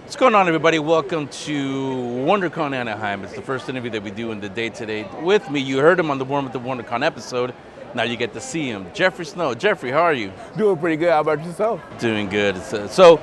What's going on, everybody? Welcome to WonderCon Anaheim. It's the first interview that we do in the day today. With me, you heard him on the Warm with the WonderCon episode. Now you get to see him. Jeffrey Snow. Jeffrey, how are you? Doing pretty good. How about yourself? Doing good. So,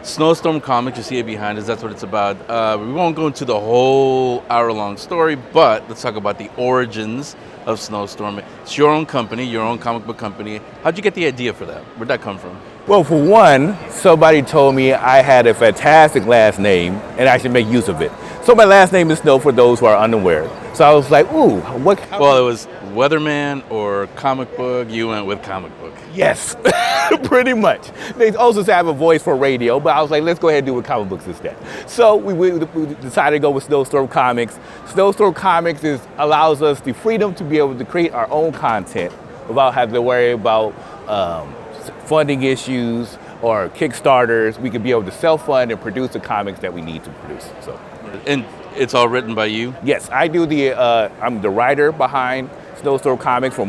Snowstorm Comics, you see it behind us. That's what it's about. We won't go into the whole hour-long story, but let's talk about the origins of Snowstorm. It's your own company, your own comic book company. How'd you get the idea for that? Where'd that come from? Well, for one, somebody told me I had a fantastic last name and I should make use of it. So my last name is Snow for those who are unaware. So I was like, ooh, what? Well, it was Weatherman or comic book. You went with comic book. Yes, pretty much. They also say I have a voice for radio, but I was like, let's go ahead and do it with comic books instead. So we decided to go with Snowstorm Comics. Snowstorm Comics allows us the freedom to be able to create our own content without having to worry about funding issues or Kickstarters. We can be able to self-fund and produce the comics that we need to produce. So, and it's all written by you? Yes, I do I'm the writer behind Snowstorm Comics for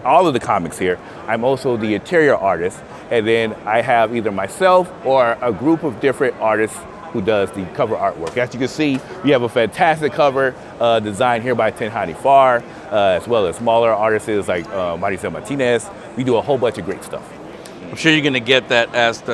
all of the comics here. I'm also the interior artist, and then I have either myself or a group of different artists who does the cover artwork. As you can see, we have a fantastic cover designed here by Tenhani Farr, as well as smaller artists like Maricel Martinez. We do a whole bunch of great stuff. I'm sure you're going to get that asked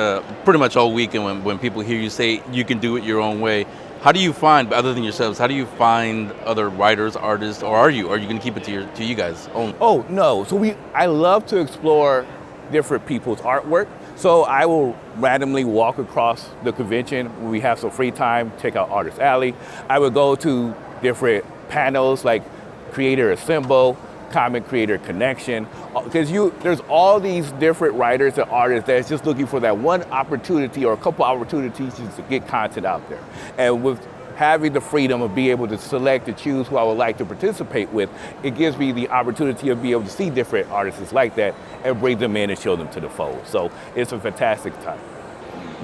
pretty much all weekend when people hear you say you can do it your own way. How do you find, other than yourselves, how do you find other writers, artists, or are you going to keep it to you guys only? Oh, no. So I love to explore different people's artwork. So I will randomly walk across the convention when we have some free time, check out Artist Alley. I would go to different panels like Creator Assemble, Comic Creator Connection, because there's all these different writers and artists that's just looking for that one opportunity or a couple opportunities to get content out there. And with having the freedom of being able to select and choose who I would like to participate with, it gives me the opportunity of being able to see different artists like that and bring them in and show them to the fold. So it's a fantastic time.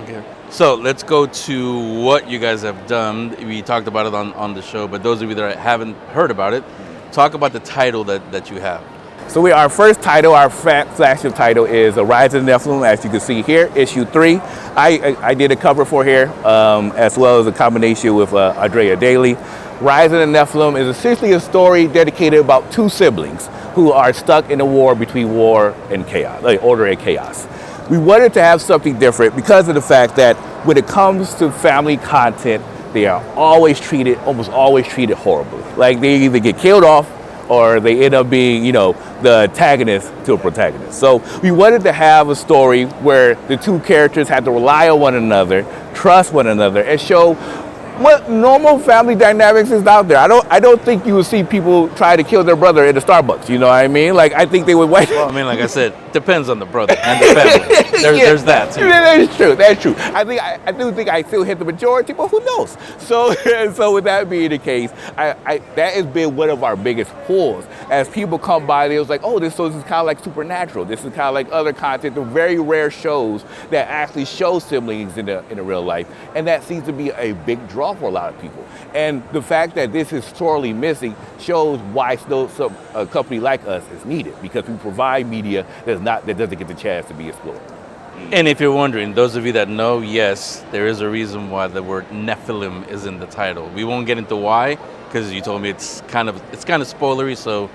Okay. So let's go to what you guys have done. We talked about it on the show, but those of you that haven't heard about it, talk about the title that you have. So our first title, our flagship title, is Rise of the Nephilim, as you can see here, issue 3. I did a cover for here, as well as a combination with Andrea Daly. Rise of the Nephilim is essentially a story dedicated about two siblings who are stuck in a war between war and chaos, like order and chaos. We wanted to have something different because of the fact that when it comes to family content, they are almost always treated horribly. Like they either get killed off or they end up being, the antagonist to a protagonist. So we wanted to have a story where the two characters had to rely on one another, trust one another, and show what normal family dynamics is out there. I don't think you would see people try to kill their brother at a Starbucks. You know what I mean? Like I think they would wait. Well, I mean, like I said, depends on the brother and the family. There's that too. That's true. I do think I still hit the majority, but who knows? So with that being the case, that has been one of our biggest pulls. As people come by, they was like, oh, this is kind of like Supernatural. This is kind of like other content, the very rare shows that actually show siblings in the real life, and that seems to be a big draw for a lot of people. And the fact that this is sorely missing shows why a company like us is needed, because we provide media that doesn't get the chance to be explored. And if you're wondering, those of you that know, yes, there is a reason why the word Nephilim is in the title. We won't get into why, because you told me it's kind of spoilery, so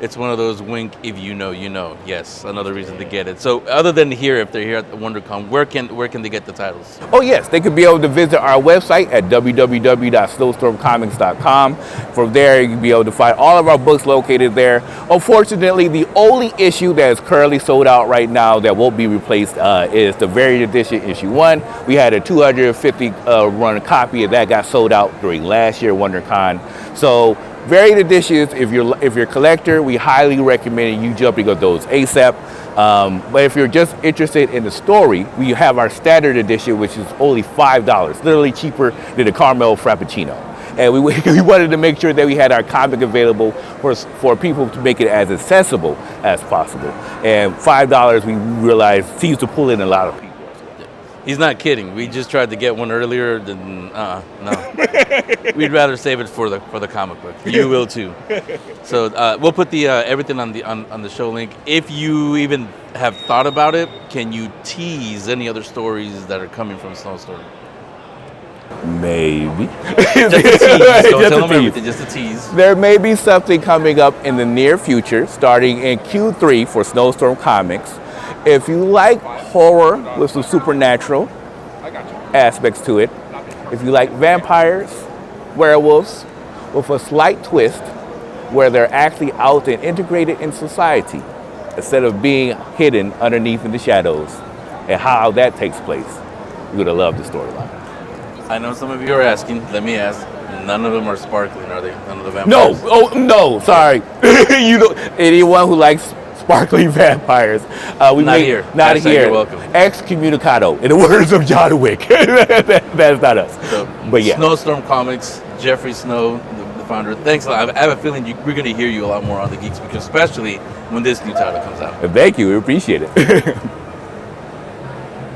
it's one of those wink, if you know, you know. Yes, another reason to get it. So other than here, if they're here at the WonderCon, where can they get the titles? Oh yes, they could be able to visit our website at www.snowstormcomics.com. From there, you can be able to find all of our books located there. Unfortunately, the only issue that is currently sold out right now that won't be replaced is the variant edition issue 1. We had a 250 run copy, and that got sold out during last year WonderCon. So variant editions, if you're a collector, we highly recommend you jumping on those ASAP. But if you're just interested in the story, we have our standard edition, which is only $5, literally cheaper than the Caramel Frappuccino. And we wanted to make sure that we had our comic available for people to make it as accessible as possible. And $5, we realized, seems to pull in a lot of people. He's not kidding. We just tried to get one earlier. No. We'd rather save it for the comic book. You will too. So we'll put the everything on the show link. If you even have thought about it, can you tease any other stories that are coming from Snowstorm? Maybe. Just a tease. Don't Just tell a them tease. everything. Just a tease. There may be something coming up in the near future, starting in Q3 for Snowstorm Comics. If you like horror with some supernatural aspects to it, if you like vampires, werewolves, with a slight twist where they're actually out and integrated in society instead of being hidden underneath in the shadows, and how that takes place, you're going to love the storyline. I know some of you are asking. Let me ask. None of them are sparkling, are they? None of the No, vampires? oh no, sorry. You don't, anyone who likes sparkling vampires, we Not here. Not Hashtag here. you're welcome. Excommunicado, in the words of John Wick. That's not us. So, But yeah. Snowstorm Comics, Jeffrey Snow, the founder. Thanks a lot. I have a feeling we're going to hear you a lot more on the Geeks, because especially when this new title comes out. Thank you. We appreciate it.